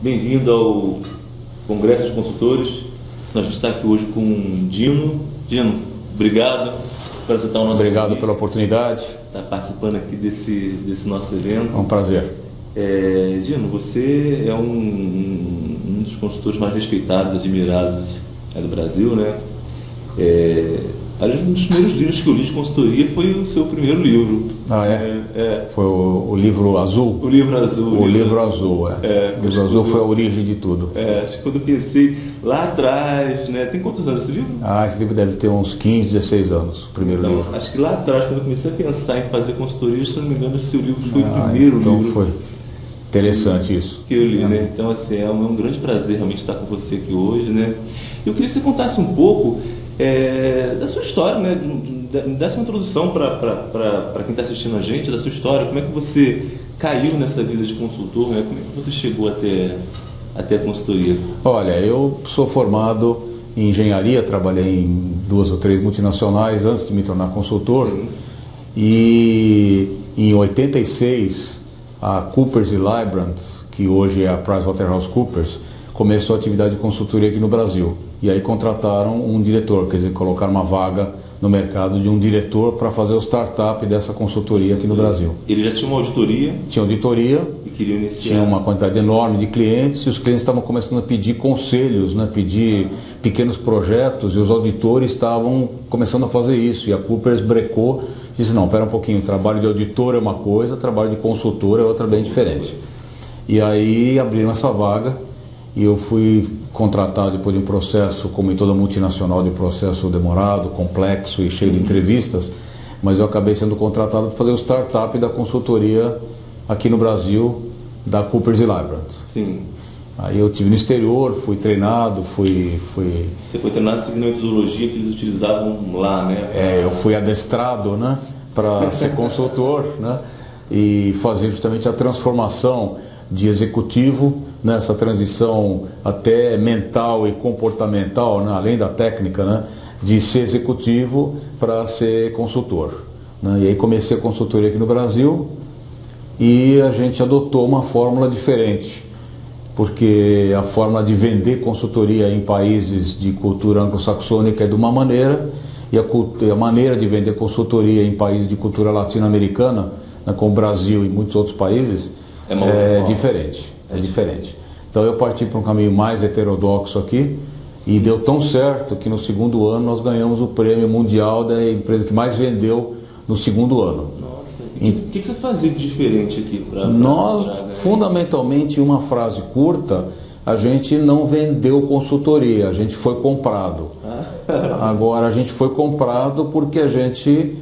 Bem-vindo ao Congresso de Consultores. Nós estamos aqui hoje com o Dino. Dino, obrigado por aceitar o nosso Obrigado convite. pela oportunidade. Está participando aqui desse nosso evento. É um prazer. Dino, você é um dos consultores mais respeitados e admirados do Brasil, né? Um dos primeiros livros que eu li de consultoria foi o seu primeiro livro. Ah, é? Foi o livro azul? O livro azul. O livro azul, é. O livro azul foi a origem de tudo. Acho que quando eu pensei lá atrás, né? Tem quantos anos esse livro? Esse livro deve ter uns 15, 16 anos, o primeiro livro. Acho que lá atrás, quando eu comecei a pensar em fazer consultoria, se não me engano, esse seu livro foi o primeiro livro. Então foi interessante isso. Que eu li, né? Então, assim, é um grande prazer realmente estar com você aqui hoje, né? Eu queria que você contasse um pouco da sua história, né? Dessa introdução para quem está assistindo a gente, da sua história, como é que você caiu nessa vida de consultor, né? Como é que você chegou até a consultoria? Olha, eu sou formado em engenharia, trabalhei em 2 ou 3 multinacionais antes de me tornar consultor. Sim. E em 86, a Coopers & Lybrand, que hoje é a PricewaterhouseCoopers, começou a atividade de consultoria aqui no Brasil. E aí contrataram um diretor, quer dizer, colocaram uma vaga no mercado de um diretor para fazer o startup dessa consultoria aqui no Brasil. Ele já tinha uma auditoria? Tinha auditoria, e queria iniciar. Tinha uma quantidade enorme de clientes e os clientes estavam começando a pedir conselhos, né, pedir pequenos projetos, e os auditores estavam começando a fazer isso. E a Coopers brecou e disse, não, espera um pouquinho, trabalho de auditor é uma coisa, trabalho de consultor é outra bem diferente. E aí abriram essa vaga e eu fui contratado depois de um processo, como em toda multinacional, de processo demorado, complexo e cheio de entrevistas, mas eu acabei sendo contratado para fazer o startup da consultoria aqui no Brasil, da Coopers & Lybrand. Sim. Aí eu estive no exterior, fui treinado, fui... Você foi treinado seguindo a metodologia que eles utilizavam lá, né? Eu fui adestrado, né, para ser consultor, né, e fazer justamente a transformação de executivo, nessa transição até mental e comportamental, né, além da técnica, né, de ser executivo para ser consultor, né. E aí comecei a consultoria aqui no Brasil e a gente adotou uma fórmula diferente, porque a fórmula de vender consultoria em países de cultura anglo-saxônica é de uma maneira, e a maneira de vender consultoria em países de cultura latino-americana, né, como o Brasil e muitos outros países, é diferente. É diferente. Então eu parti para um caminho mais heterodoxo aqui e deu tão certo que no segundo ano nós ganhamos o prêmio mundial da empresa que mais vendeu no segundo ano. Nossa, e o que você fazia de diferente aqui? Nós, fundamentalmente, em uma frase curta, a gente não vendeu consultoria, a gente foi comprado. Agora, a gente foi comprado porque a gente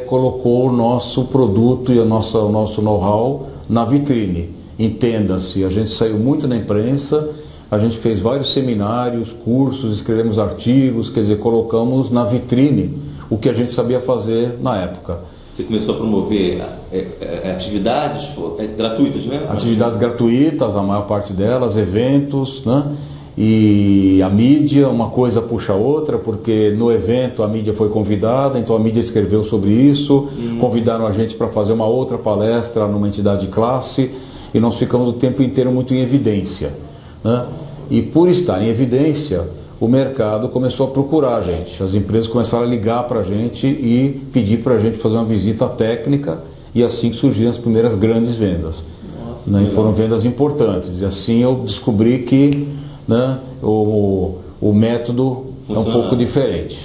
colocou o nosso produto e o nosso know-how na vitrine. Entenda-se, a gente saiu muito na imprensa, a gente fez vários seminários, cursos, escrevemos artigos, quer dizer, colocamos na vitrine o que a gente sabia fazer na época. Você começou a promover atividades gratuitas, né? Atividades gratuitas, a maior parte delas, eventos, né? E a mídia, uma coisa puxa a outra, porque no evento a mídia foi convidada, então a mídia escreveu sobre isso, convidaram a gente para fazer uma outra palestra numa entidade de classe, e nós ficamos o tempo inteiro muito em evidência, né? E por estar em evidência, o mercado começou a procurar a gente, as empresas começaram a ligar para a gente e pedir para a gente fazer uma visita técnica, e assim que surgiram as primeiras grandes vendas. Nossa, né? E foram vendas importantes, e assim eu descobri que, né, o método é um pouco diferente.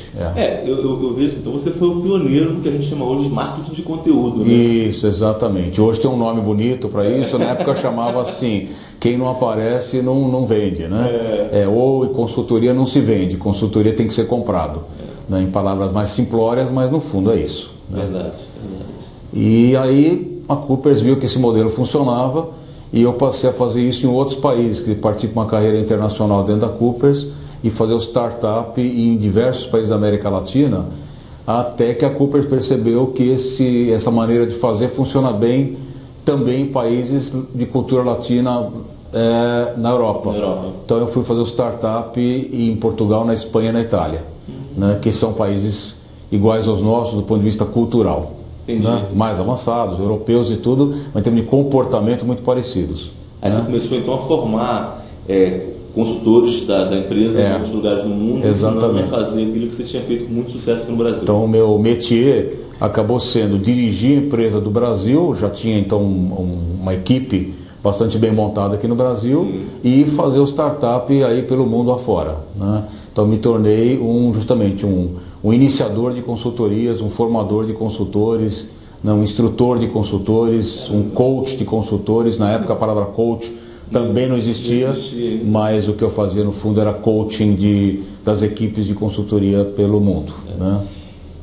Eu vejo assim, então você foi o pioneiro do que a gente chama hoje de marketing de conteúdo, né? Isso, exatamente. Hoje tem um nome bonito para isso, na época chamava assim, quem não aparece não vende, né? Ou consultoria não se vende, consultoria tem que ser comprado. Né? Em palavras mais simplórias, mas no fundo é isso. Né? Verdade. E aí a Coopers viu que esse modelo funcionava e eu passei a fazer isso em outros países, que parti para uma carreira internacional dentro da Coopers e fazer o startup em diversos países da América Latina, até que a Coopers percebeu que essa maneira de fazer funciona bem também em países de cultura latina na Europa. Então eu fui fazer o startup em Portugal, na Espanha e na Itália, né, que são países iguais aos nossos do ponto de vista cultural. Né? Mais avançados, europeus e tudo, mas em termos de comportamento muito parecidos. Aí você começou então a formar consultores da empresa em outros lugares do mundo, ensinando a fazer aquilo que você tinha feito com muito sucesso aqui no Brasil. Então o meu métier acabou sendo dirigir a empresa do Brasil, já tinha então uma equipe bastante bem montada aqui no Brasil. Sim. E fazer o startup aí pelo mundo afora, né? Então me tornei justamente um iniciador de consultorias, um formador de consultores, né? Um instrutor de consultores, um coach de consultores. Na época a palavra coach também não existia, mas o que eu fazia no fundo era coaching das equipes de consultoria pelo mundo, né?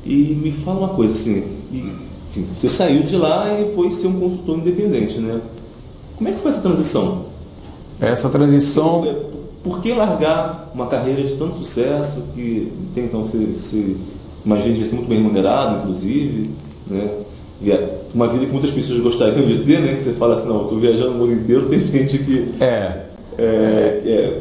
E me fala uma coisa, assim, você saiu de lá e foi ser um consultor independente, né? Como é que foi essa transição? Essa transição... Por que largar uma carreira de tanto sucesso, que tem então imagina que vai ser muito bem remunerado, inclusive, né? Uma vida que muitas pessoas gostariam de ter, né? Que você fala assim, não, eu estou viajando o mundo inteiro, tem gente que...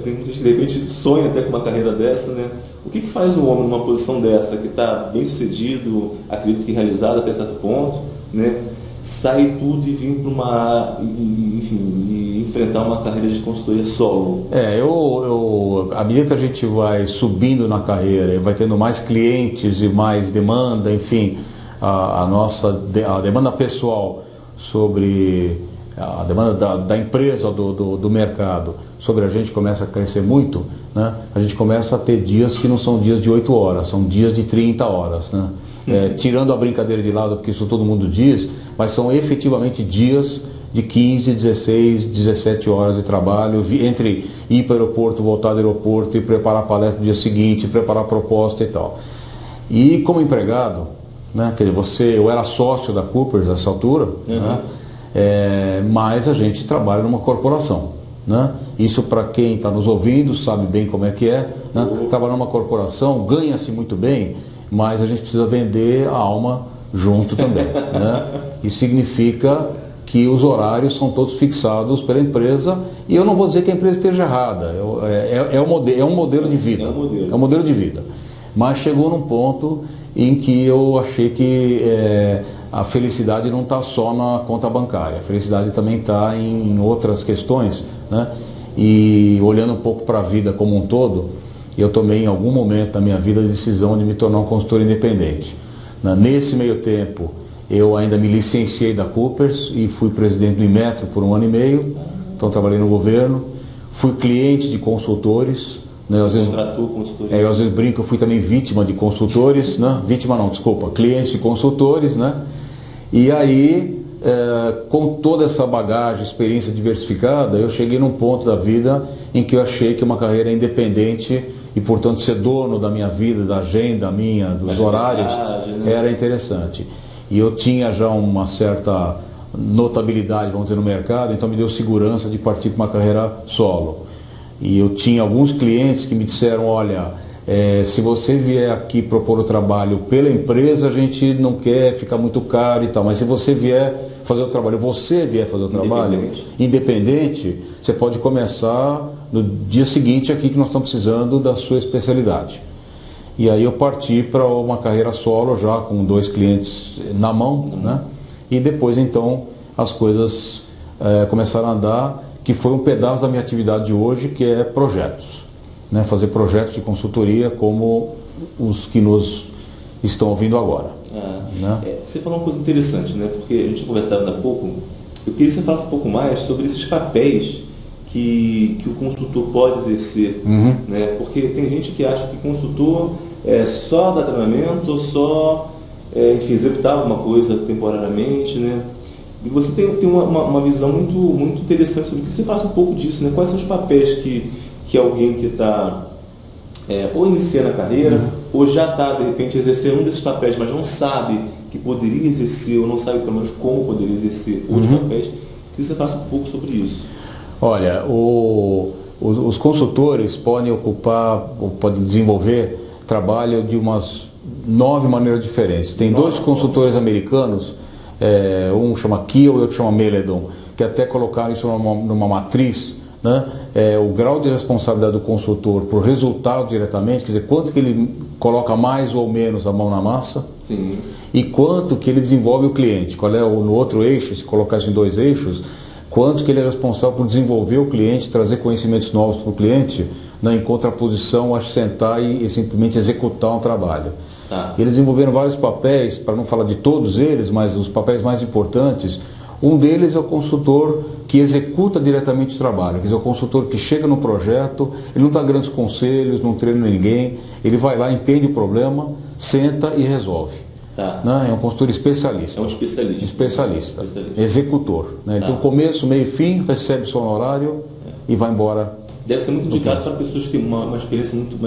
tem muita gente que de repente sonha até com uma carreira dessa, né? O que faz um homem numa posição dessa, que está bem sucedido, acredito que realizado até certo ponto, né? Sair tudo e vir para e enfrentar uma carreira de consultoria solo? À medida que a gente vai subindo na carreira e vai tendo mais clientes e mais demanda, enfim, a demanda pessoal sobre a demanda da empresa, do mercado, sobre a gente começa a crescer muito, né? A gente começa a ter dias que não são dias de 8 horas, são dias de 30 horas, né? Tirando a brincadeira de lado, porque isso todo mundo diz, mas são efetivamente dias de 15, 16, 17 horas de trabalho, entre ir para o aeroporto, voltar do aeroporto e preparar a palestra no dia seguinte, preparar a proposta e tal. E como empregado, né, quer dizer, eu era sócio da Coopers nessa altura, né, mas a gente trabalha numa corporação, né? Isso, para quem está nos ouvindo sabe bem como é que é, né? Trabalhar numa corporação, ganha-se muito bem, mas a gente precisa vender a alma junto também, né? Isso significa que os horários são todos fixados pela empresa, e eu não vou dizer que a empresa esteja errada, é um modelo de vida, é um modelo de vida. Mas chegou num ponto em que eu achei que a felicidade não está só na conta bancária, a felicidade também está em outras questões, né? E olhando um pouco para a vida como um todo, eu tomei em algum momento da minha vida a decisão de me tornar um consultor independente. Nesse meio tempo, eu ainda me licenciei da Coopers e fui presidente do Inmetro por 1 ano e meio, então trabalhei no governo, fui cliente de consultores, né? Às vezes brinco, eu fui também vítima de consultores, né? Cliente de consultores, né? E aí, com toda essa bagagem, experiência diversificada, eu cheguei num ponto da vida em que eu achei que uma carreira independente e, portanto, ser dono da minha vida, da agenda minha, dos horários, era interessante. E eu tinha já uma certa notabilidade, vamos dizer, no mercado, então me deu segurança de partir para uma carreira solo. E eu tinha alguns clientes que me disseram, olha, se você vier aqui propor o trabalho pela empresa, a gente não quer ficar muito caro e tal, mas se você vier fazer o trabalho, independente, você pode começar no dia seguinte aqui, que nós estamos precisando da sua especialidade. E aí eu parti para uma carreira solo, já com 2 clientes na mão, né? E depois então as coisas começaram a andar, que foi um pedaço da minha atividade de hoje, que é projetos, né? Fazer projetos de consultoria como os que nos estão ouvindo agora. Né? Você falou uma coisa interessante, né? Porque a gente conversava há pouco, eu queria que você falasse um pouco mais sobre esses papéis que o consultor pode exercer, né? Porque tem gente que acha que consultor é só dar treinamento, ou só executar alguma coisa temporariamente, né? E você tem uma visão muito interessante sobre o que você faz um pouco disso, né? Quais são os papéis que alguém que está ou iniciando a carreira, ou já está, de repente, exercendo um desses papéis, mas não sabe que poderia exercer, ou não sabe pelo menos como poderia exercer outros papéis, que você faça um pouco sobre isso. Olha, os consultores podem ocupar, ou podem desenvolver trabalho de umas 9 maneiras diferentes. Tem 2 consultores americanos, um chama Kiel e outro chama Meledon, que até colocaram isso numa matriz, né? O grau de responsabilidade do consultor por resultado diretamente, quer dizer, quanto que ele coloca mais ou menos a mão na massa. Sim. E quanto que ele desenvolve o cliente. Qual é no outro eixo, se colocar isso em 2 eixos, quanto que ele é responsável por desenvolver o cliente, trazer conhecimentos novos para o cliente, né, em contraposição a sentar e simplesmente executar um trabalho. Eles desenvolveram vários papéis, para não falar de todos eles, mas os papéis mais importantes. Um deles é o consultor que executa diretamente o trabalho, quer dizer, o consultor que chega no projeto, ele não dá grandes conselhos, não treina ninguém, ele vai lá, entende o problema, senta e resolve. Né? É um consultor especialista. É um especialista. Especialista. Executor. Né? Então, começo, meio e fim, recebe seu honorário e vai embora. Deve ser muito indicado para pessoas que têm uma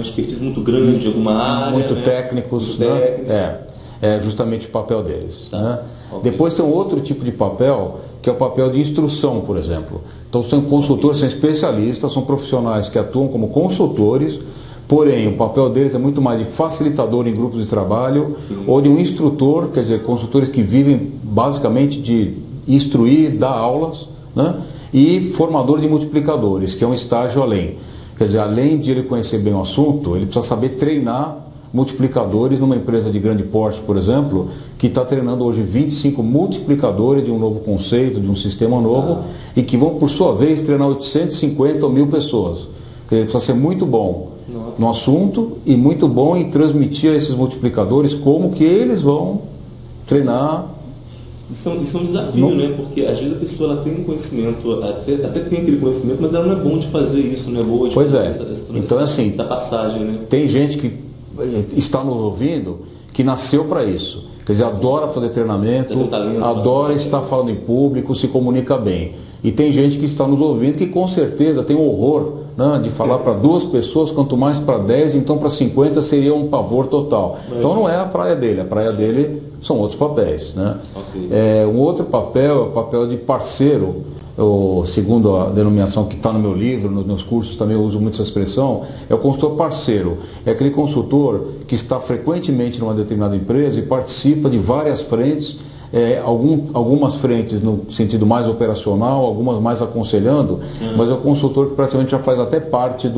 expertise muito grande em alguma área. Muito técnicos. Muito né? técnico. É justamente o papel deles. Né? Depois tem um outro tipo de papel, que é o papel de instrução, por exemplo. Então, são consultores, são especialistas, são profissionais que atuam como consultores. Porém, o papel deles é muito mais de facilitador em grupos de trabalho. Sim. Ou de um instrutor, quer dizer, consultores que vivem basicamente de instruir, dar aulas, né? E formador de multiplicadores, que é um estágio além. Quer dizer, além de ele conhecer bem o assunto, ele precisa saber treinar multiplicadores numa empresa de grande porte, por exemplo, que está treinando hoje 25 multiplicadores de um novo conceito, de um sistema novo, e que vão, por sua vez, treinar 850 ou 1000 pessoas. Ele precisa ser muito bom no assunto e muito bom em transmitir a esses multiplicadores como que eles vão treinar. Isso é um desafio, né? Porque às vezes a pessoa ela tem um conhecimento, até tem aquele conhecimento, mas ela não é bom de fazer isso, não é boa de fazer essa passagem, né? Tem gente que está nos ouvindo que nasceu para isso. Quer dizer, adora fazer treinamento, adora estar falando em público, se comunica bem. E tem gente que está nos ouvindo que com certeza tem um horror, né, de falar para 2 pessoas, quanto mais para 10, então para 50 seria um pavor total. Então não é a praia dele são outros papéis. Né? Um outro papel é o papel de parceiro, segundo a denominação que está no meu livro, nos meus cursos também eu uso muito essa expressão, é o consultor parceiro. É aquele consultor que está frequentemente numa determinada empresa e participa de várias frentes, algumas frentes no sentido mais operacional, algumas mais aconselhando, mas é o consultor que praticamente já faz até parte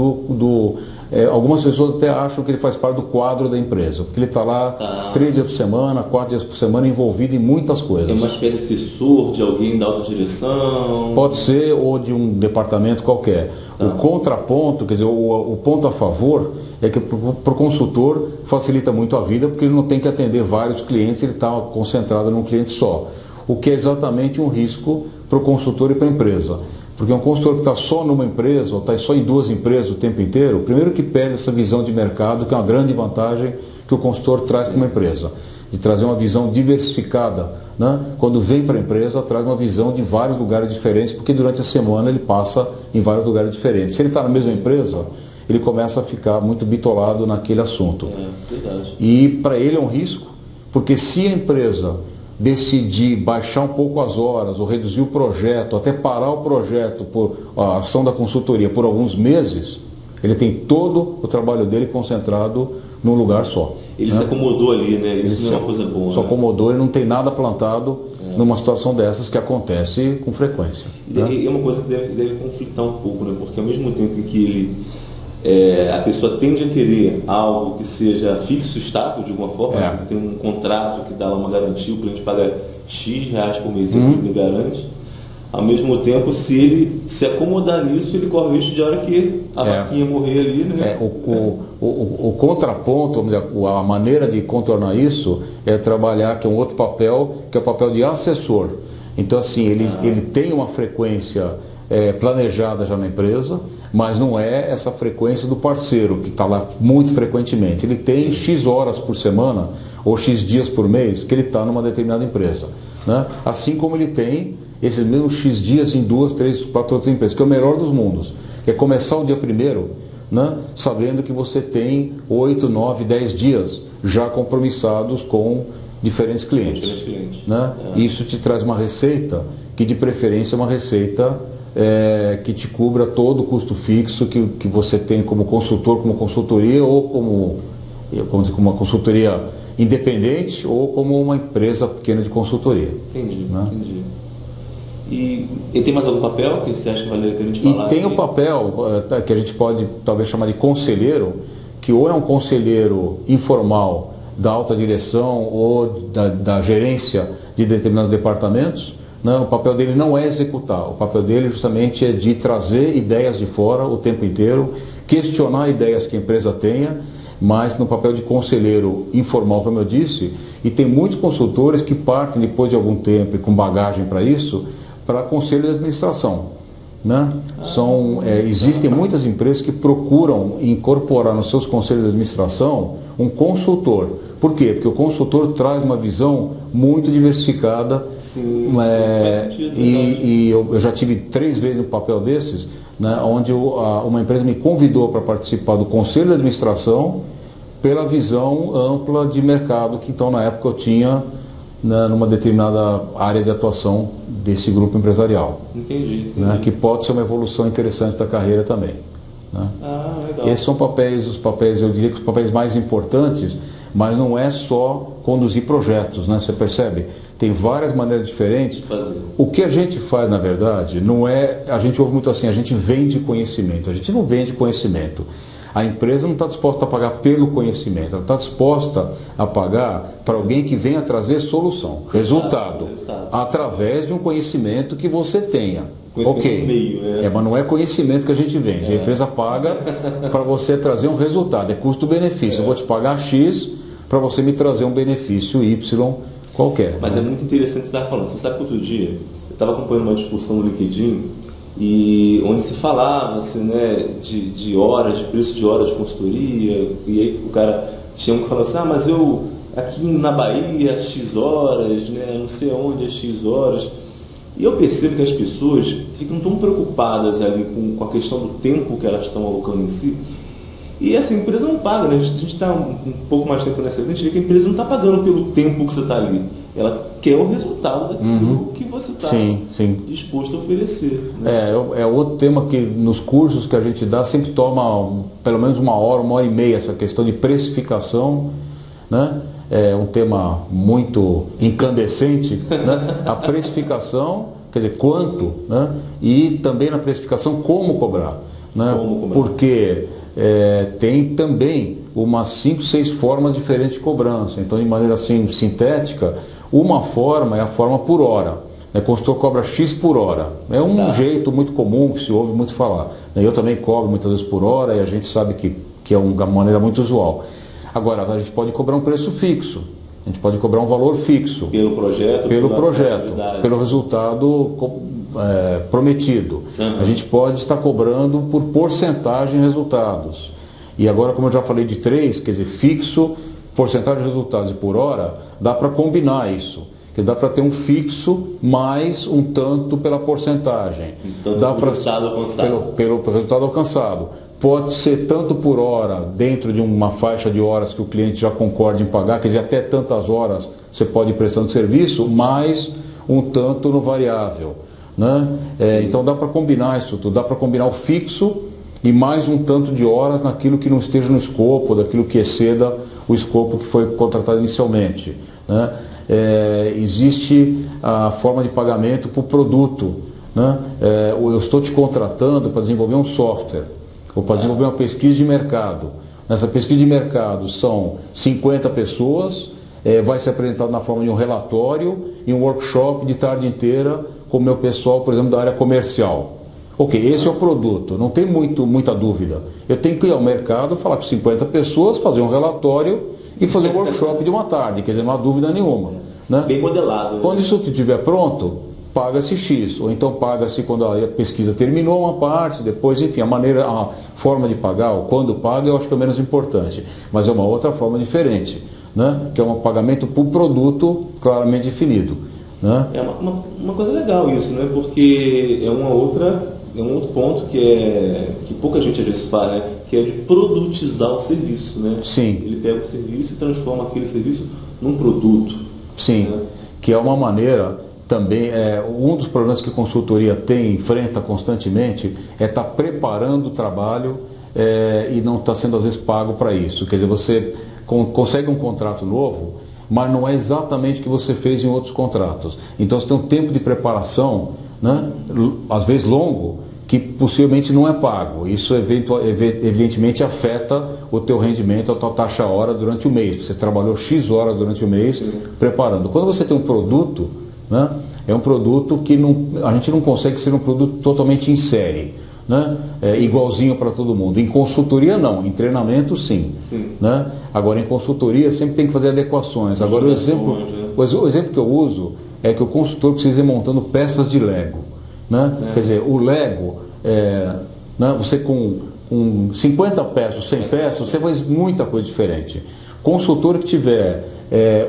algumas pessoas até acham que ele faz parte do quadro da empresa, porque ele está lá 3 dias por semana, 4 dias por semana, envolvido em muitas coisas. É uma espécie de assessor de alguém da alta direção? Pode ser, ou de um departamento qualquer. O contraponto, quer dizer, o ponto a favor é que para o consultor facilita muito a vida, porque ele não tem que atender vários clientes, ele está concentrado num cliente só. O que é exatamente um risco para o consultor e para a empresa. Porque um consultor que está só numa empresa, ou está só em 2 empresas o tempo inteiro, primeiro que perde essa visão de mercado, que é uma grande vantagem que o consultor traz para uma empresa. De trazer uma visão diversificada, né? Quando vem para a empresa, traz uma visão de vários lugares diferentes, porque durante a semana ele passa em vários lugares diferentes. Se ele está na mesma empresa, ele começa a ficar muito bitolado naquele assunto. Verdade. E para ele é um risco, porque se a empresa decidir baixar um pouco as horas, ou reduzir o projeto, até parar o projeto, por a ação da consultoria por alguns meses, ele tem todo o trabalho dele concentrado num lugar só. Ele se acomodou ali, né? Isso não é uma coisa boa. Se acomodou, ele não tem nada plantado numa situação dessas que acontece com frequência. E é uma coisa que deve conflitar um pouco, né? Porque ao mesmo tempo em que a pessoa tende a querer algo que seja fixo, estável de alguma forma, você tem um contrato que dá lá uma garantia, o cliente paga X reais por mês, ele me garante. Ao mesmo tempo, se ele se acomodar nisso, ele corre o risco de hora que a vaquinha morrer ali, né? O contraponto, vamos dizer, a maneira de contornar isso é trabalhar, que é um outro papel, que é o papel de assessor. Então, assim, ele tem uma frequência planejada já na empresa, mas não é essa frequência do parceiro, que está lá muito frequentemente. Ele tem X horas por semana, ou X dias por mês, que ele está numa determinada empresa. Né? Assim como ele tem esses mesmos X dias em 2, 3, 4 outras empresas, que é o melhor dos mundos. Que é começar o dia primeiro, né, sabendo que você tem 8, 9, 10 dias já compromissados com diferentes clientes. Né? Isso te traz uma receita, que de preferência é uma receita que te cubra todo o custo fixo que você tem como consultor, como consultoria, ou como uma consultoria independente, ou como uma empresa pequena de consultoria. Entendi. E tem mais algum papel que você acha que vale a pena a gente falar? E tem o papel que a gente pode talvez chamar de conselheiro, que ou é um conselheiro informal da alta direção ou da gerência de determinados departamentos, né? O papel dele não é executar, o papel dele justamente é de trazer ideias de fora o tempo inteiro, questionar ideias que a empresa tenha, mas no papel de conselheiro informal, como eu disse, e tem muitos consultores que partem depois de algum tempo e com bagagem para isso, para conselho de administração. Né? Existem muitas empresas que procuram incorporar nos seus conselhos de administração um consultor. Por quê? Porque o consultor traz uma visão muito diversificada. Sim, faz sentido, e eu já tive 3 vezes um papel desses, né, onde uma empresa me convidou para participar do conselho de administração pela visão ampla de mercado que então na época eu tinha, né, numa determinada área de atuação desse grupo empresarial. Entendi. Né, que pode ser uma evolução interessante da carreira também. Né? Legal. Esses são os papéis, eu diria que os papéis mais importantes, mas não é só conduzir projetos, né? Você percebe? Tem várias maneiras diferentes. O que a gente faz, na verdade, não é... A gente ouve muito assim, a gente vende conhecimento. A gente não vende conhecimento. A empresa não está disposta a pagar pelo conhecimento, ela está disposta a pagar para alguém que venha trazer solução, resultado, através de um conhecimento que você tenha. Ok, meio, né? Mas não é conhecimento que a gente vende. A empresa paga para você trazer um resultado, é custo-benefício. Eu vou te pagar X para você me trazer um benefício Y qualquer. Mas é muito interessante você estar falando. Você sabe que outro dia eu estava acompanhando uma discussão no LinkedIn e onde se falava assim, né, de horas, de preço de horas de consultoria, e aí o cara tinha um que falava assim, mas eu aqui na Bahia X horas, né, não sei onde X horas. E eu percebo que as pessoas ficam tão preocupadas ali com a questão do tempo que elas estão alocando em si. E essa empresa não paga, né? A gente está um pouco mais tempo nessa vida, a gente vê que a empresa não está pagando pelo tempo que você está ali. Ela quer o resultado daquilo que você está disposto a oferecer. Né? É outro tema que nos cursos que a gente dá sempre toma pelo menos 1 hora, 1h30, essa questão de precificação, né? É um tema muito incandescente, né? A precificação, quer dizer, quanto, né? E também na precificação como cobrar, né? Porque tem também umas 5, 6 formas diferentes de cobrança. Então, de maneira assim sintética, uma forma é a forma por hora. O consultor cobra X por hora. É um jeito muito comum que se ouve muito falar. Eu também cobro muitas vezes por hora e a gente sabe que é uma maneira muito usual. Agora, a gente pode cobrar um preço fixo, a gente pode cobrar um valor fixo. Pelo projeto, pelo resultado prometido. A gente pode estar cobrando por porcentagem de resultados. E agora, como eu já falei de 3, quer dizer, fixo, porcentagem de resultados e por hora, dá para combinar isso. Que dá para ter um fixo mais um tanto pela porcentagem. Dá para pelo resultado alcançado. Pode ser tanto por hora, dentro de uma faixa de horas que o cliente já concorde em pagar, quer dizer, até tantas horas você pode ir prestando serviço, mais um tanto no variável. Né? Então dá para combinar isso tudo, dá para combinar o fixo e mais um tanto de horas naquilo que não esteja no escopo, daquilo que exceda o escopo que foi contratado inicialmente. Né? Existe a forma de pagamento por produto. Né? Eu estou te contratando para desenvolver um software, ou para desenvolver uma pesquisa de mercado. Nessa pesquisa de mercado são 50 pessoas, vai ser apresentado na forma de um relatório e um workshop de tarde inteira com o meu pessoal, por exemplo, da área comercial. Ok, esse é o produto, não tem muita dúvida. Eu tenho que ir ao mercado, falar com 50 pessoas, fazer um relatório e fazer um workshop de uma tarde, quer dizer, não há dúvida nenhuma. Né? Bem modelado. Né? Quando isso estiver pronto, paga-se X, ou então paga-se quando a pesquisa terminou uma parte, depois, enfim, a forma de pagar, ou quando paga, eu acho que é menos importante, mas é uma outra forma diferente, né? Que é um pagamento por produto claramente definido. Né? É uma coisa legal isso, né? Porque é um outro ponto que pouca gente às vezes fala, né? Que é de produtizar o serviço, né? Sim. Ele pega o serviço e transforma aquele serviço num produto. Sim, né? Que é uma maneira... Também um dos problemas que a consultoria enfrenta constantemente é estar preparando o trabalho e não está sendo às vezes pago para isso. Quer dizer, você consegue um contrato novo, mas não é exatamente o que você fez em outros contratos. Então você tem um tempo de preparação, né, às vezes longo, que possivelmente não é pago. Isso evidentemente afeta o teu rendimento, a tua taxa hora durante o mês. Você trabalhou X horas durante o mês preparando. Quando você tem um produto, né, é um produto que a gente não consegue ser um produto totalmente em série, né? Igualzinho para todo mundo. Em consultoria não, em treinamento sim. Né? Agora em consultoria sempre tem que fazer adequações. Agora o exemplo que eu uso é que o consultor precisa ir montando peças de Lego. Né? Quer dizer, o Lego, né? Você com 50 peças, 100 peças, você faz muita coisa diferente. Consultor que tiver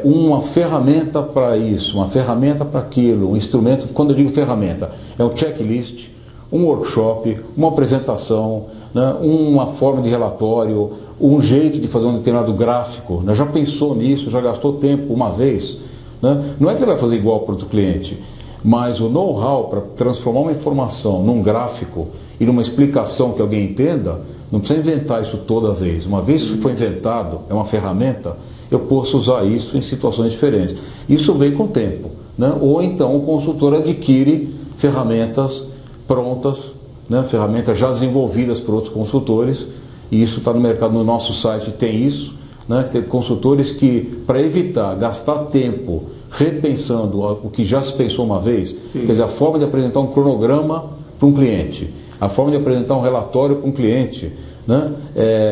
uma ferramenta para isso, uma ferramenta para aquilo, um instrumento, quando eu digo ferramenta, é um checklist, um workshop, uma apresentação, né? Uma forma de relatório, um jeito de fazer um determinado gráfico, né? Já pensou nisso, já gastou tempo uma vez, né? Não é que ele vai fazer igual para outro cliente, mas o know-how para transformar uma informação num gráfico e numa explicação que alguém entenda, não precisa inventar isso toda vez. Uma vez que foi inventado, é uma ferramenta, eu posso usar isso em situações diferentes. Isso vem com o tempo, né? Ou então o consultor adquire ferramentas prontas, né? Ferramentas já desenvolvidas por outros consultores, e isso está no mercado, no nosso site tem isso, né? Tem consultores que, para evitar gastar tempo repensando o que já se pensou uma vez, quer dizer, a forma de apresentar um cronograma para um cliente, a forma de apresentar um relatório para um cliente, né?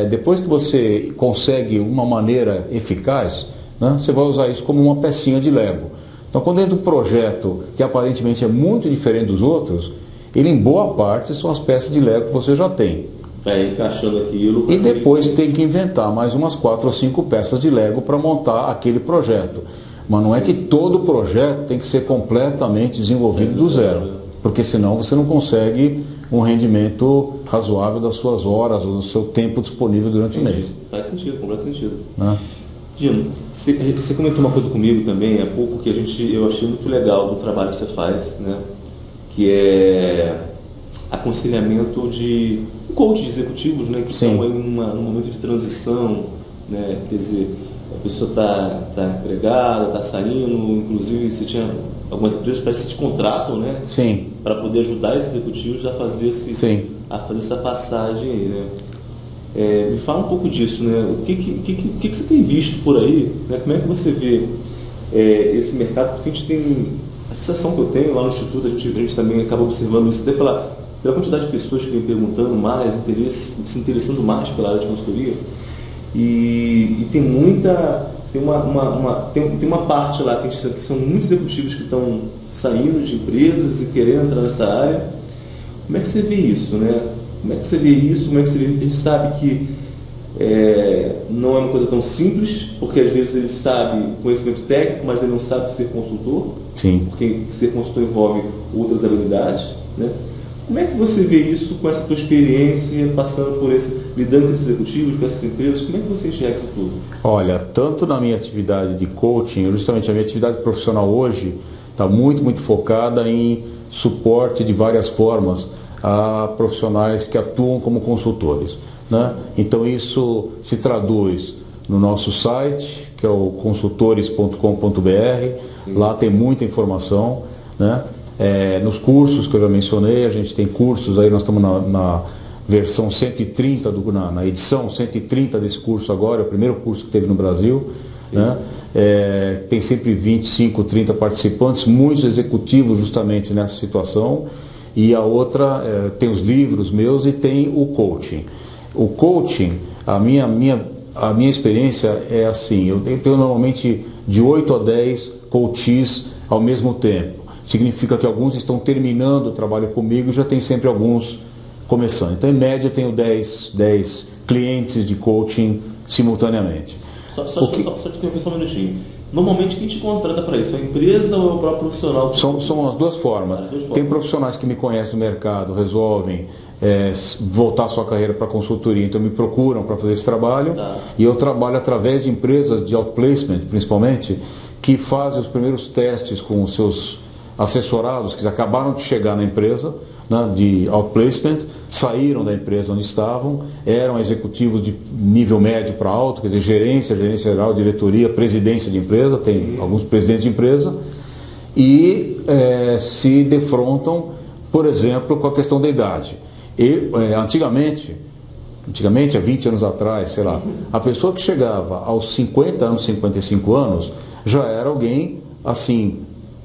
Depois que você consegue uma maneira eficaz, né? Você vai usar isso como uma pecinha de Lego. Então, quando entra um projeto que aparentemente é muito diferente dos outros, ele em boa parte são as peças de Lego que você já tem. Encaixando aquilo. E depois tem que inventar mais umas 4 ou 5 peças de Lego para montar aquele projeto. Mas não é que todo projeto tem que ser completamente desenvolvido do zero, porque senão você não consegue um rendimento razoável das suas horas ou do seu tempo disponível durante o mês. Faz sentido, completo sentido. Gino, você comentou uma coisa comigo também há pouco que eu achei muito legal do trabalho que você faz, né? Que é aconselhamento de coach de executivos, né? Que estão aí num momento de transição, né? Quer dizer, a pessoa está empregada, está saindo, inclusive você tinha algumas empresas que parece que te contratam, né? Sim. Para poder ajudar esses executivos a fazer essa passagem aí, né? Me fala um pouco disso, né? O que você tem visto por aí, né? Como é que você vê esse mercado? Porque a gente tem a sensação que eu tenho lá no Instituto, a gente também acaba observando isso até pela quantidade de pessoas que vêm perguntando mais, se interessando mais pela área de consultoria. E tem uma parte lá que são muitos executivos que estão saindo de empresas e querendo entrar nessa área. Como é que você vê isso, né? Como é que você vê isso? Como é que você vê? A gente sabe que não é uma coisa tão simples, porque às vezes ele sabe conhecimento técnico, mas ele não sabe ser consultor. Sim. Porque ser consultor envolve outras habilidades, né? Como é que você vê isso com essa tua experiência, passando por lidando com esses executivos, com essas empresas? Como é que você enxerga isso tudo? Olha, tanto na minha atividade de coaching, justamente a minha atividade profissional hoje está muito, muito focada em suporte de várias formas a profissionais que atuam como consultores, né? Então isso se traduz no nosso site, que é o consultores.com.br. Lá tem muita informação, né? Nos cursos que eu já mencionei, a gente tem cursos aí, nós estamos na versão 130, na edição 130 desse curso agora, é o primeiro curso que teve no Brasil, né? Tem sempre 25, 30 participantes, muitos executivos justamente nessa situação, e a outra tem os livros meus e tem o coaching. O coaching, a minha experiência é assim, eu tenho normalmente de 8 a 10 coaches ao mesmo tempo. Significa que alguns estão terminando o trabalho comigo e já tem sempre alguns começando. Então, em média, eu tenho 10 clientes de coaching simultaneamente. Só te interromper só um minutinho. Normalmente, quem te contrata para isso? É a empresa ou é o próprio profissional? São as duas formas. Tem profissionais que me conhecem no mercado, resolvem voltar sua carreira para consultoria, então me procuram para fazer esse trabalho. E eu trabalho através de empresas de outplacement, principalmente, que fazem os primeiros testes com os seus assessorados que acabaram de chegar na empresa, né, de outplacement, saíram da empresa onde estavam, eram executivos de nível médio para alto, quer dizer, gerência geral, diretoria, presidência de empresa, tem alguns presidentes de empresa, e se defrontam, por exemplo, com a questão da idade. Antigamente, há 20 anos atrás, sei lá, a pessoa que chegava aos 50 anos, 55 anos, já era alguém, assim,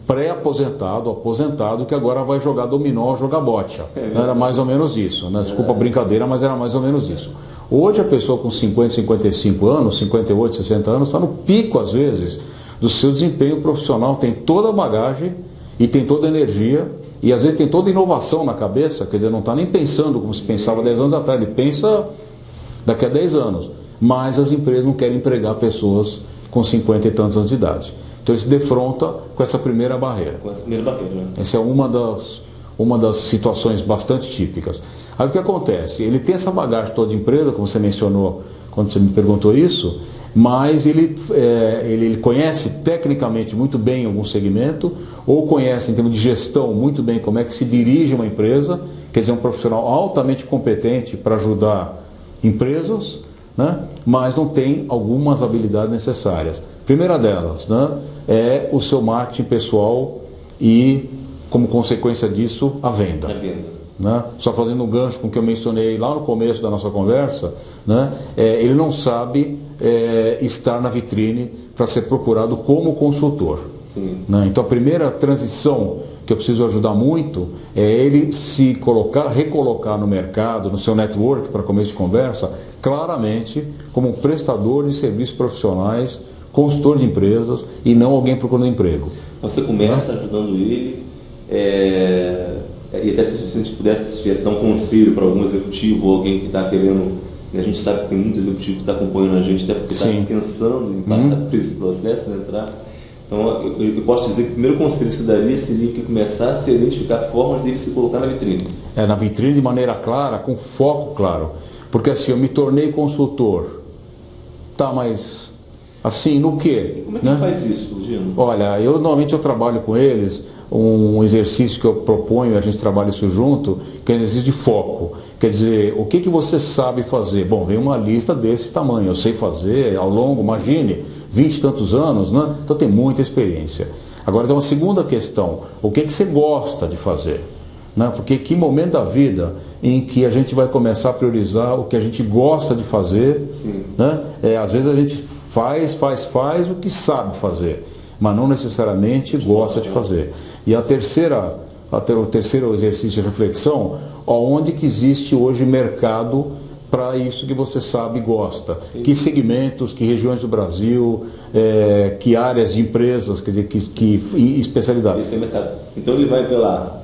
pré-aposentado, aposentado, que agora vai jogar dominó, jogar bocha. Era mais ou menos isso, né? Desculpa a brincadeira, mas era mais ou menos isso. Hoje a pessoa com 50, 55 anos, 58, 60 anos, está no pico, às vezes, do seu desempenho profissional, tem toda a bagagem e tem toda a energia, e às vezes tem toda a inovação na cabeça, quer dizer, não está nem pensando como se pensava 10 anos atrás, ele pensa daqui a 10 anos. Mas as empresas não querem empregar pessoas com 50 e tantos anos de idade. Então ele se defronta com essa primeira barreira. Com essa primeira barreira, né? Essa é uma das situações bastante típicas. Aí o que acontece? Ele tem essa bagagem toda de empresa, como você mencionou quando você me perguntou isso, mas ele conhece tecnicamente muito bem algum segmento, ou conhece em termos de gestão muito bem como é que se dirige uma empresa, quer dizer, um profissional altamente competente para ajudar empresas, né? Mas não tem algumas habilidades necessárias. Primeira delas, né, é o seu marketing pessoal e, como consequência disso, a venda. Né? Só fazendo um gancho com o que eu mencionei lá no começo da nossa conversa, né, ele não sabe estar na vitrine para ser procurado como consultor. Né? Então a primeira transição que eu preciso ajudar muito é ele se recolocar no mercado, no seu network, para começo de conversa, claramente como um prestador de serviços profissionais, consultor de empresas e não alguém procurando emprego. Você começa ajudando ele, e até se a gente pudesse dar um conselho para algum executivo ou alguém que está querendo, a gente sabe que tem muito executivo que está acompanhando a gente, até porque está pensando em passar por esse processo, né, entrar. Então eu posso dizer que o primeiro conselho que você daria seria que começasse a identificar formas dele se colocar na vitrine. Na vitrine de maneira clara, com foco claro. Porque assim, eu me tornei consultor. Tá, mas assim, no quê? Como é que faz isso, Gino? Olha, normalmente eu trabalho com eles, um exercício que eu proponho, a gente trabalha isso junto, que é um exercício de foco. Quer dizer, o que você sabe fazer? Bom, vem uma lista desse tamanho, eu sei fazer ao longo, imagine, 20 e tantos anos, né? Então tem muita experiência. Agora tem uma segunda questão, o que você gosta de fazer? Né? Porque que momento da vida em que a gente vai começar a priorizar o que a gente gosta de fazer, né? Às vezes a gente faz o que sabe fazer, mas não necessariamente gosta de fazer. E o terceiro exercício de reflexão, onde que existe hoje mercado para isso que você sabe e gosta. Que segmentos, que regiões do Brasil, que áreas de empresas, quer dizer, que especialidades. Esse é mercado. Então ele vai ver lá.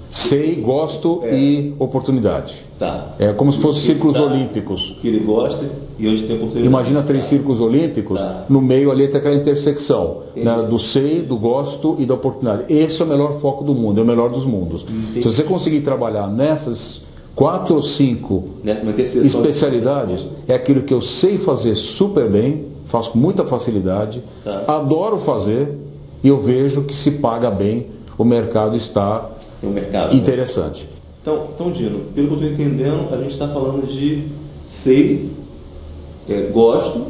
Sei, gosto e oportunidade. Tá. É como se fossem círculos olímpicos. O que ele gosta e onde tem oportunidade. Imagina 3 círculos olímpicos, no meio ali tem aquela intersecção, né, do sei, do gosto e da oportunidade. Esse é o melhor foco do mundo, é o melhor dos mundos. Se você conseguir trabalhar nessas 4 ou 5 especialidades, é aquilo que eu sei fazer super bem, faço com muita facilidade, adoro fazer e eu vejo que se paga bem, o mercado está interessante. Né? Então, Gino, pelo que eu estou entendendo, a gente está falando de sei, gosto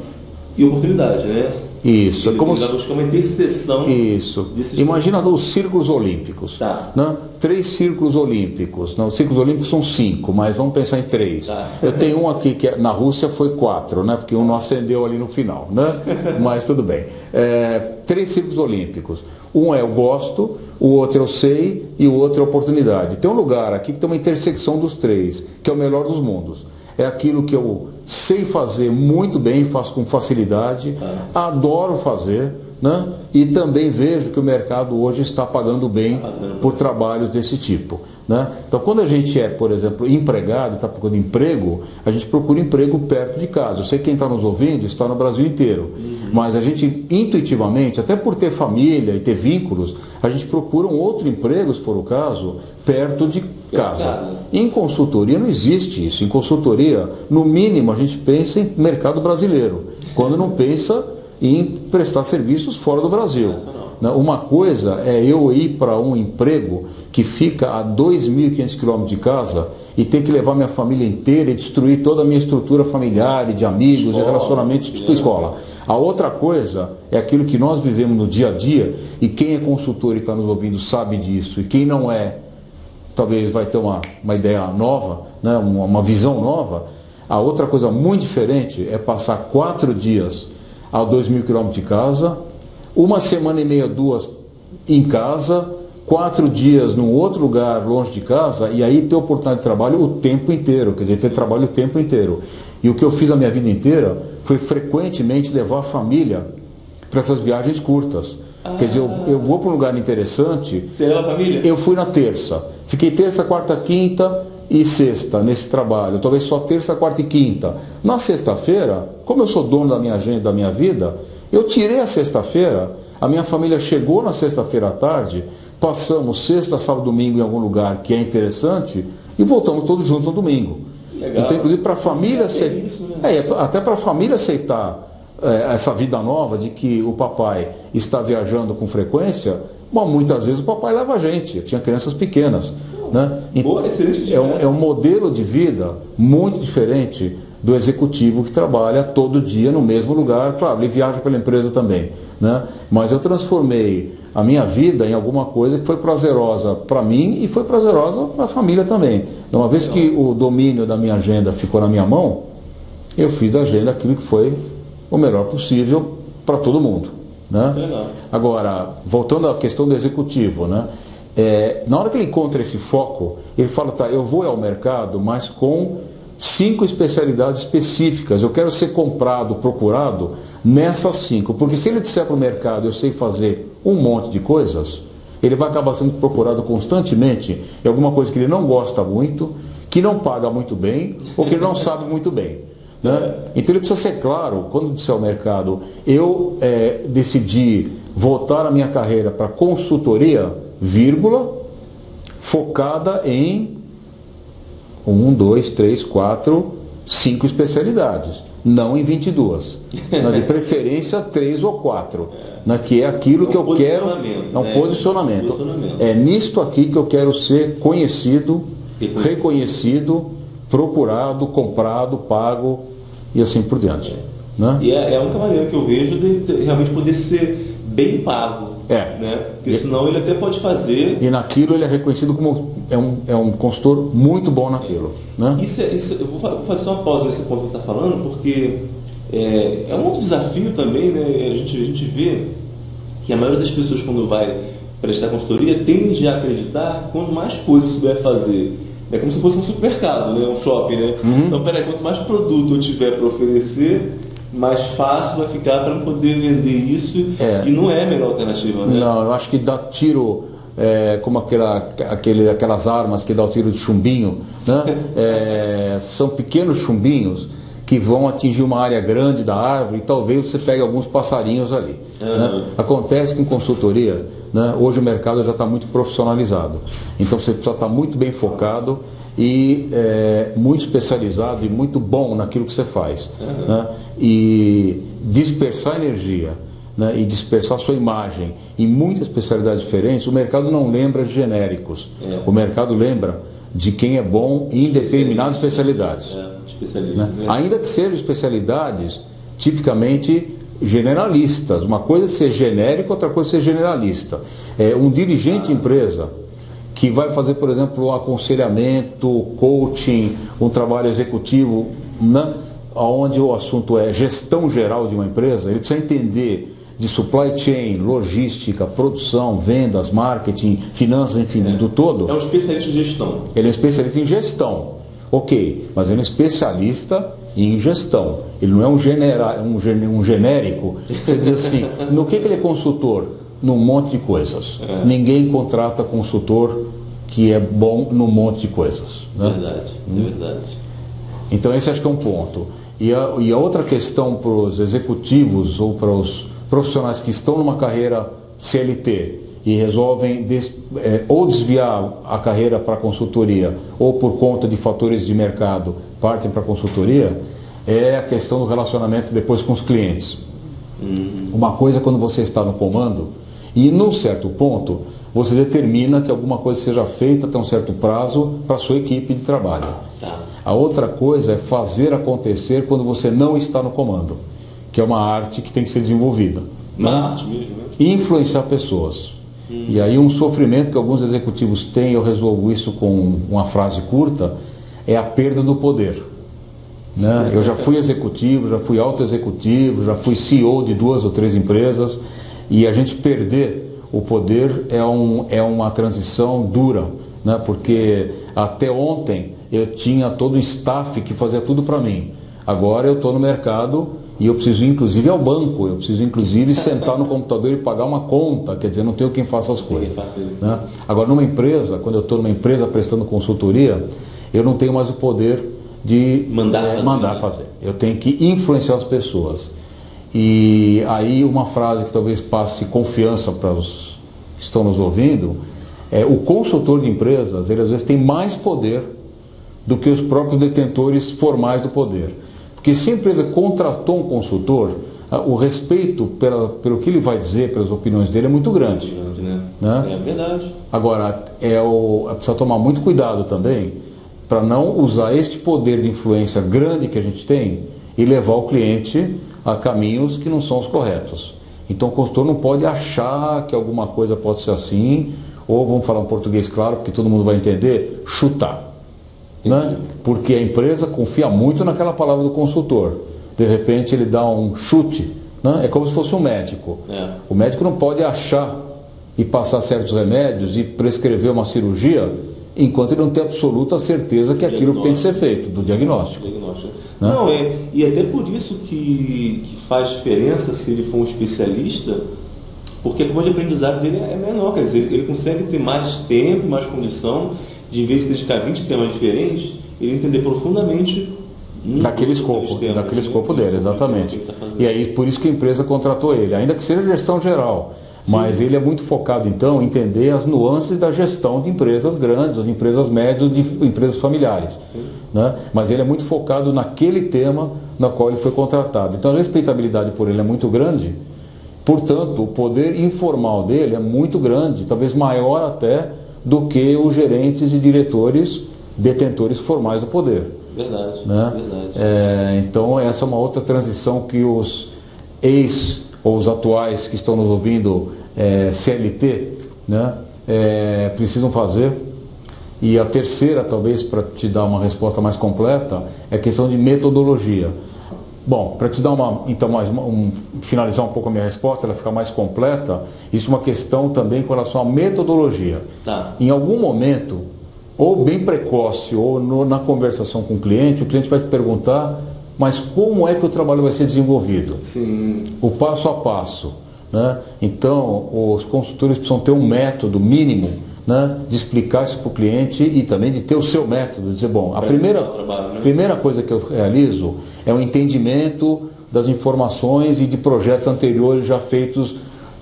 e oportunidade, né? Isso. Ele vai buscar uma interseção. Isso. Imagina os círculos olímpicos. Né? 3 círculos olímpicos. Não, os círculos olímpicos são 5, mas vamos pensar em 3. Eu tenho um aqui que na Rússia foi 4, né? Porque um não acendeu ali no final, né? Mas tudo bem. 3 círculos olímpicos. Um é eu gosto, o outro eu sei e o outro é oportunidade. Tem um lugar aqui que tem uma intersecção dos 3, que é o melhor dos mundos. É aquilo que eu sei fazer muito bem, faço com facilidade, adoro fazer, né? E também vejo que o mercado hoje está pagando bem por trabalhos desse tipo. Né? Então, quando a gente é, por exemplo, empregado, está procurando emprego, a gente procura emprego perto de casa. Eu sei que quem está nos ouvindo está no Brasil inteiro, mas a gente, intuitivamente, até por ter família e ter vínculos, a gente procura um outro emprego, se for o caso, perto de casa. Em consultoria não existe isso. Em consultoria, no mínimo, a gente pensa em mercado brasileiro, quando não pensa em prestar serviços fora do Brasil. Uma coisa é eu ir para um emprego que fica a 2.500 quilômetros de casa e ter que levar minha família inteira e destruir toda a minha estrutura familiar, e de amigos, de relacionamentos, tipo escola. A outra coisa é aquilo que nós vivemos no dia a dia, e quem é consultor e está nos ouvindo sabe disso, e quem não é, talvez vai ter uma ideia nova, né? Uma visão nova. A outra coisa muito diferente é passar 4 dias a 2.000 quilômetros de casa, 1 semana e meia, 2, em casa, 4 dias num outro lugar longe de casa, e aí ter oportunidade de trabalho o tempo inteiro, quer dizer, ter trabalho o tempo inteiro. E o que eu fiz a minha vida inteira foi frequentemente levar a família para essas viagens curtas. Quer dizer, eu vou para um lugar interessante. Você leva a família? Eu fui na terça. Fiquei terça, quarta, quinta e sexta nesse trabalho. Talvez só terça, quarta e quinta. Na sexta-feira, como eu sou dono da minha agenda, da minha vida, eu tirei a sexta-feira. A minha família chegou na sexta-feira à tarde. Passamos sexta, sábado, domingo em algum lugar que é interessante e voltamos todos juntos no domingo. Legal. Então, inclusive, para a família até para a família aceitar essa vida nova de que o papai está viajando com frequência, bom, muitas vezes o papai leva a gente. Eu tinha crianças pequenas, né? Boa, excelente. É um modelo de vida muito diferente do executivo que trabalha todo dia no mesmo lugar. Claro, ele viaja pela empresa também, né? Mas eu transformei a minha vida em alguma coisa que foi prazerosa para mim e foi prazerosa para a família também. Então, uma vez que o domínio da minha agenda ficou na minha mão, eu fiz da agenda aquilo que foi o melhor possível para todo mundo, né? Agora, voltando à questão do executivo, né? Na hora que ele encontra esse foco, ele fala, tá, eu vou ao mercado, mas com 5 especialidades específicas. Eu quero ser comprado, procurado nessas 5. Porque se ele disser para o mercado, eu sei fazer um monte de coisas, ele vai acabar sendo procurado constantemente em alguma coisa que ele não gosta muito, que não paga muito bem, ou que ele não sabe muito bem, né? Então ele precisa ser claro, quando disser ao mercado, eu decidi voltar a minha carreira para consultoria, vírgula, focada em 1, 2, 3, 4, 5 especialidades, não em 22. De preferência 3 ou 4, que é aquilo que eu quero. É um posicionamento. É nisto aqui que eu quero ser conhecido, reconhecido, procurado, comprado, pago e assim por diante. Né? E é a única maneira que eu vejo de realmente poder ser bem pago. Né? Porque senão ele até pode fazer. E naquilo ele é reconhecido como um consultor muito bom naquilo. Né? Eu vou fazer uma pausa nesse ponto que você está falando, porque é um outro desafio também, né? A gente vê que a maioria das pessoas, quando vai prestar consultoria, tende a acreditar que quanto mais coisas você vai fazer, é como se fosse um supermercado, né? Um shopping, né? Então, peraí, quanto mais produto eu tiver para oferecer, mais fácil vai ficar para poder vender isso, e não é a melhor alternativa, né? Não, eu acho que dá tiro, como aquelas armas que dá o tiro de chumbinho, né? São pequenos chumbinhos que vão atingir uma área grande da árvore e talvez você pegue alguns passarinhos ali. Né? Acontece que em consultoria, né, hoje o mercado já está muito profissionalizado, então você precisa estar muito bem focado e muito especializado e muito bom naquilo que você faz, né? E dispersar energia, né, e dispersar sua imagem em muitas especialidades diferentes. O mercado não lembra de genéricos, o mercado lembra de quem é bom em determinadas especialidades, né? Ainda que sejam especialidades tipicamente generalistas. Uma coisa é ser genérico, outra coisa é ser generalista. Um dirigente de empresa que vai fazer, por exemplo, um aconselhamento, coaching, um trabalho executivo, né, onde o assunto é gestão geral de uma empresa, ele precisa entender de supply chain, logística, produção, vendas, marketing, finanças, enfim, do todo. É um especialista em gestão. Ele é um especialista em gestão, ok, mas ele é um especialista em gestão. Ele não é um genérico. Você diz assim, no que ele é consultor? Num monte de coisas. Ninguém contrata consultor que é bom num monte de coisas. Né? Verdade. Então esse acho que é um ponto. E a outra questão para os executivos ou para os profissionais que estão numa carreira CLT e resolvem ou desviar a carreira para a consultoria ou por conta de fatores de mercado partem para a consultoria, é a questão do relacionamento depois com os clientes. Uma coisa é quando você está no comando e num certo ponto você determina que alguma coisa seja feita até um certo prazo para a sua equipe de trabalho. A outra coisa é fazer acontecer quando você não está no comando, que é uma arte que tem que ser desenvolvida. Arte mesmo, né? E influenciar pessoas. E aí um sofrimento que alguns executivos têm, eu resolvo isso com uma frase curta, é a perda do poder. Né? Eu já fui executivo, já fui auto-executivo, já fui CEO de 2 ou 3 empresas, e a gente perder o poder é uma transição dura, né? Porque até ontem eu tinha todo um staff que fazia tudo para mim. Agora eu estou no mercado e eu preciso ir inclusive ao banco, eu preciso inclusive sentar no computador e pagar uma conta, quer dizer, não tenho quem faça as coisas. Né? Agora numa empresa, quando eu estou numa empresa prestando consultoria, eu não tenho mais o poder de mandar fazer. Eu tenho que influenciar as pessoas. E aí uma frase que talvez passe confiança para os que estão nos ouvindo, o consultor de empresas, ele às vezes tem mais poder do que os próprios detentores formais do poder. Porque se a empresa contratou um consultor, o respeito pelo que ele vai dizer, pelas opiniões dele é muito grande. Né? É verdade. Agora, precisa tomar muito cuidado também para não usar este poder de influência grande que a gente tem e levar o cliente a caminhos que não são os corretos. Então o consultor não pode achar que alguma coisa pode ser assim, ou vamos falar um português claro, porque todo mundo vai entender, chutar. Né? Porque a empresa confia muito naquela palavra do consultor. De repente ele dá um chute, né? É como se fosse um médico. O médico não pode achar e passar certos remédios e prescrever uma cirurgia enquanto ele não tem absoluta certeza que aquilo tem que ser feito, do diagnóstico. Né? Não, e até por isso que faz diferença se ele for um especialista, porque a curva de aprendizado dele é menor, quer dizer, ele consegue ter mais tempo, mais condição de, em vez de dedicar 20 temas diferentes, ele entender profundamente daquele escopo dele, exatamente. E aí, por isso que a empresa contratou ele, ainda que seja gestão geral. Mas ele é muito focado, então, em entender as nuances da gestão de empresas grandes, ou de empresas médias, ou de empresas familiares. Né? Mas ele é muito focado naquele tema na qual ele foi contratado. Então, a respeitabilidade por ele é muito grande. Portanto, o poder informal dele é muito grande, talvez maior até do que os gerentes e diretores detentores formais do poder. Verdade, né? Verdade. Então, essa é uma outra transição que os ou os atuais que estão nos ouvindo, CLT, né, precisam fazer. E a terceira, talvez, para te dar uma resposta mais completa, é a questão de metodologia. Bom, para te dar finalizar um pouco a minha resposta, ela ficar mais completa, isso é uma questão também com relação à metodologia. Em algum momento, ou bem precoce, ou na conversação com o cliente vai te perguntar: mas como é que o trabalho vai ser desenvolvido? Sim. O passo a passo. Né? Então, os consultores precisam ter um método mínimo, né, de explicar isso para o cliente e também de ter o seu método. De dizer, bom, a primeira coisa que eu realizo é o entendimento das informações e de projetos anteriores já feitos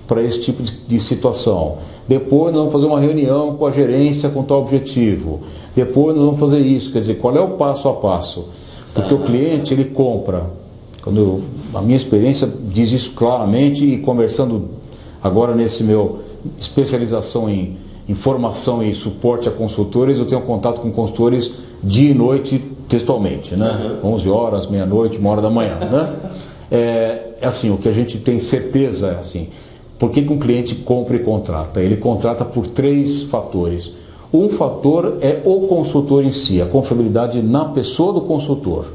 para esse tipo de situação. Depois nós vamos fazer uma reunião com a gerência com tal objetivo. Depois nós vamos fazer isso. Quer dizer, qual é o passo a passo? Porque o cliente, ele compra. A minha experiência diz isso claramente, e conversando agora nesse meu especialização em formação e suporte a consultores, eu tenho contato com consultores dia e noite textualmente, né? 11 horas, meia-noite, 1 hora da manhã, né? Assim, o que a gente tem certeza é assim, por que um cliente compra e contrata? Ele contrata por 3 fatores. Um fator é o consultor em si, a confiabilidade na pessoa do consultor.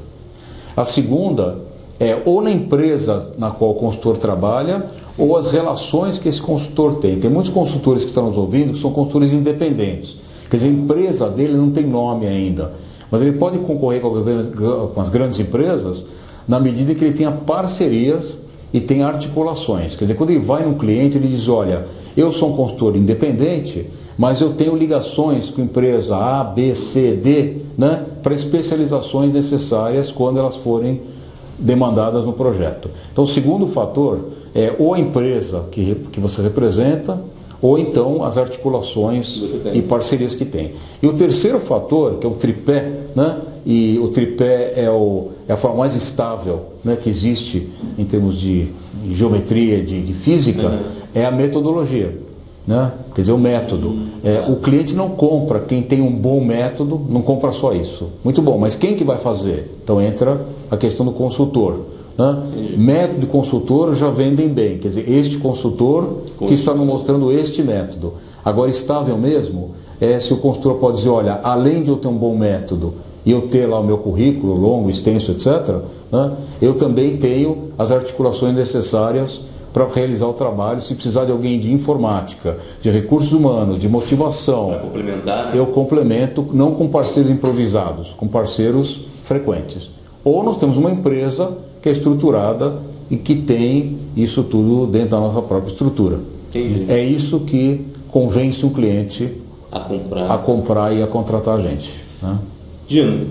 A segunda é ou na empresa na qual o consultor trabalha, sim, ou as relações que esse consultor tem. Tem muitos consultores que estão nos ouvindo que são consultores independentes. Quer dizer, a empresa dele não tem nome ainda, mas ele pode concorrer com as grandes empresas na medida que ele tenha parcerias e tem articulações. Quer dizer, quando ele vai num cliente, ele diz: olha, eu sou um consultor independente, mas eu tenho ligações com empresa A, B, C, D, né, para especializações necessárias quando elas forem demandadas no projeto. Então, o segundo fator é ou a empresa que você representa, ou então as articulações e parcerias que tem. E o terceiro fator, que é o tripé, né, e o tripé é a forma mais estável, né, que existe em termos de geometria, de física, é a metodologia. Né? Quer dizer, o método. O cliente não compra quem tem um bom método, não compra só isso. Muito bom, mas quem que vai fazer? Então entra a questão do consultor. Né? Método e consultor já vendem bem. Quer dizer, este consultor que está nos mostrando este método. Agora, estável mesmo é se o consultor pode dizer: olha, além de eu ter um bom método e eu ter lá o meu currículo longo, extenso, etc., né, eu também tenho as articulações necessárias para realizar o trabalho. Se precisar de alguém de informática, de recursos humanos, de motivação, Para complementar, né? eu complemento, não com parceiros improvisados, com parceiros frequentes. Ou nós temos uma empresa que é estruturada e que tem isso tudo dentro da nossa própria estrutura. Entendi. É isso que convence o cliente A comprar. a comprar e a contratar a gente, né? Dino,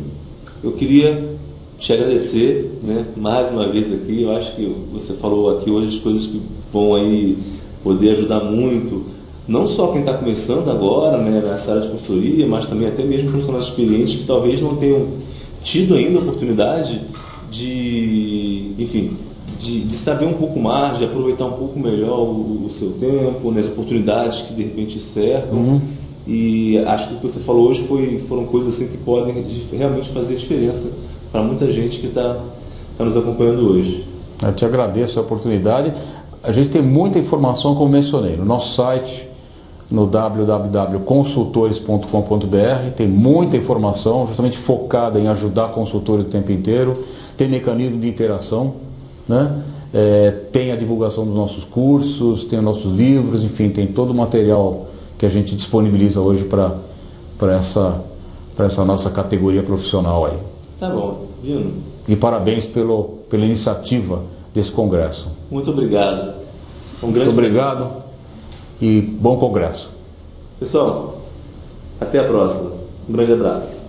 eu queria te agradecer, né, mais uma vez aqui. Eu acho que você falou aqui hoje as coisas que vão aí poder ajudar muito, não só quem está começando agora, né, nessa área de consultoria, mas também até mesmo profissionais experientes que talvez não tenham tido ainda a oportunidade de, enfim, de saber um pouco mais, de aproveitar um pouco melhor o seu tempo, né, as oportunidades que de repente cercam. E acho que o que você falou hoje foram coisas assim que podem realmente fazer diferença para muita gente que está nos acompanhando hoje. Eu te agradeço a oportunidade. A gente tem muita informação, como mencionei, no nosso site, no www.consultores.com.br, tem muita informação, justamente focada em ajudar consultores o tempo inteiro. Tem mecanismo de interação, né? Tem a divulgação dos nossos cursos, tem os nossos livros, enfim, tem todo o material que a gente disponibiliza hoje para essa nossa categoria profissional aí. Tá bom, Dino. E parabéns pela iniciativa desse congresso. Muito obrigado. Muito obrigado e bom congresso. Pessoal, até a próxima. Um grande abraço.